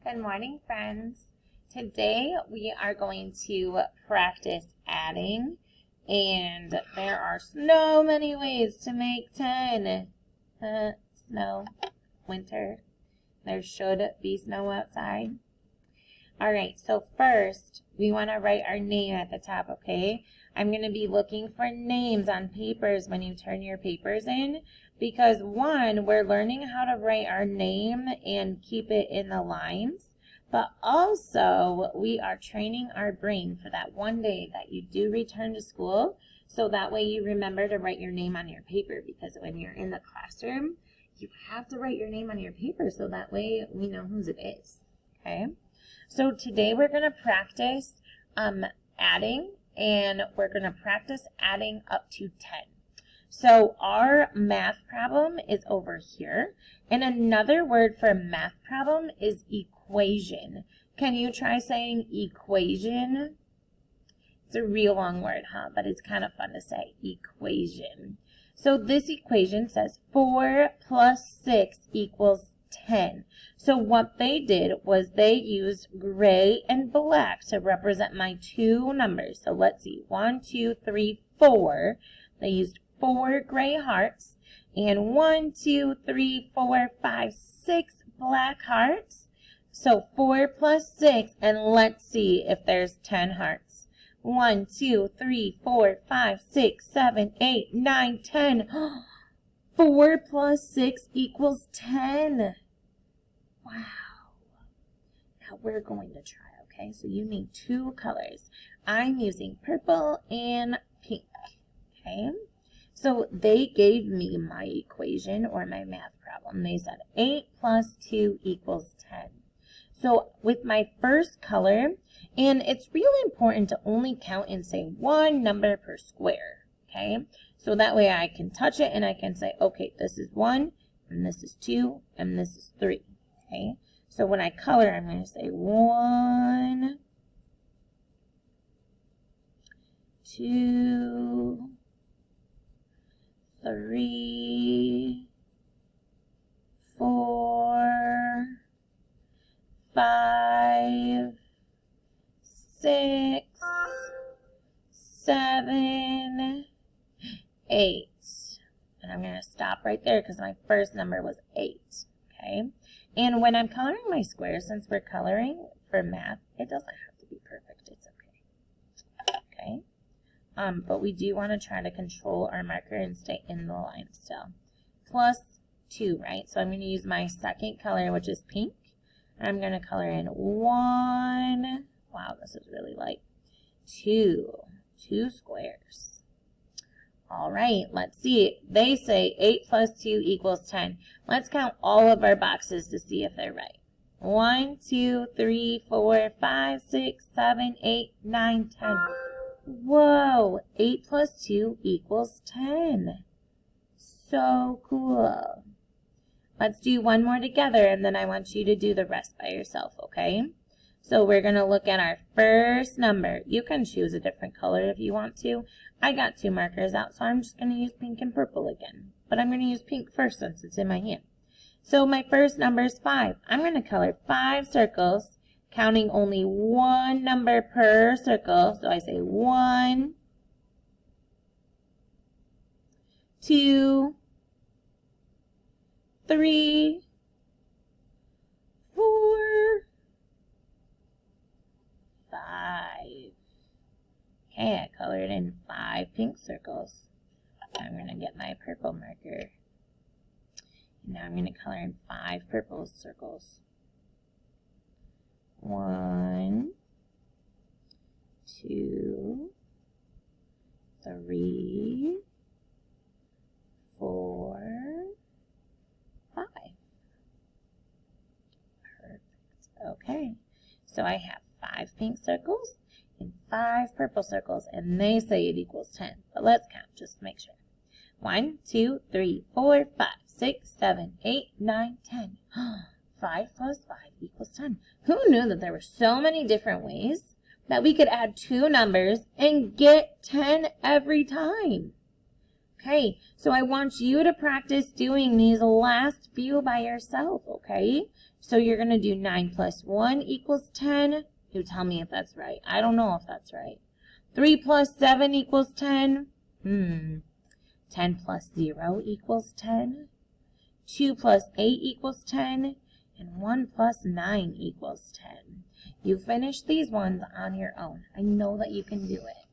Good morning, friends. Today we are going to practice adding, and there are so many ways to make 10. Snow, winter. There should be snow outside. All right, so first we want to write our name at the top, okay? I'm going to be looking for names on papers when you turn your papers in because one, we're learning how to write our name and keep it in the lines, but also we are training our brain for that one day that you do return to school, so that way you remember to write your name on your paper, because when you're in the classroom, you have to write your name on your paper so that way we know whose it is, okay? So today we're going to practice adding, and we're going to practice adding up to 10. So our math problem is over here, and another word for math problem is equation. Can you try saying equation? It's a real long word, huh? But it's kind of fun to say, equation. So this equation says 4 plus 6 equals 10. So what they did was they used gray and black to represent my two numbers. So let's see, 1, 2, 3, 4. They used 4 gray hearts and 1, 2, 3, 4, 5, 6 black hearts. So 4 plus 6, and let's see if there's 10 hearts. 1, 2, 3, 4, 5, 6, 7, 8, 9, 10. 4 plus 6 equals 10. Wow. Now we're going to try, okay? So you need two colors. I'm using purple and pink, okay? So they gave me my equation or my math problem. They said 8 plus 2 equals 10. So with my first color, and it's really important to only count and say one number per square, okay? So that way I can touch it and I can say, okay, this is 1, and this is 2, and this is 3, okay? So when I color, I'm going to say 1, 2, 3, 4, 5, 6, 7, 8. And I'm going to stop right there because my first number was 8, okay? And when I'm coloring my squares, since we're coloring for math, it doesn't have to be perfect. It's okay. Okay? But we do want to try to control our marker and stay in the line still. Plus 2, right? So I'm going to use my second color, which is pink. I'm going to color in 1. Wow, this is really light. 2 squares. All right, let's see. They say 8 plus 2 equals 10. Let's count all of our boxes to see if they're right. 1, 2, 3, 4, 5, 6, 7, 8, 9, 10. Whoa, 8 plus 2 equals 10. So cool. Let's do one more together, and then I want you to do the rest by yourself, okay? So we're going to look at our first number. You can choose a different color if you want to. I got 2 markers out, so I'm just going to use pink and purple again. But I'm going to use pink first since it's in my hand. So my first number is 5. I'm going to color 5 circles, counting only one number per circle. So I say 1, 2, 3, 4, 5. Okay, I colored in 5 pink circles. I'm going to get my purple marker. Now I'm going to color in 5 purple circles. 1, 2, 3, 4, 5. Perfect. Okay, so I have 5 pink circles and 5 purple circles, and they say it equals 10. But let's count just to make sure. 1, 2, 3, 4, 5, 6, 7, 8, 9, 10. 5 plus 5 equals 10. Who knew that there were so many different ways that we could add 2 numbers and get 10 every time? Okay, so I want you to practice doing these last few by yourself, okay? So you're going to do 9 plus 1 equals 10. You tell me if that's right. I don't know if that's right. 3 plus 7 equals 10. 10 plus 0 equals 10. 2 plus 8 equals 10. And 1 plus 9 equals 10. You finish these ones on your own. I know that you can do it.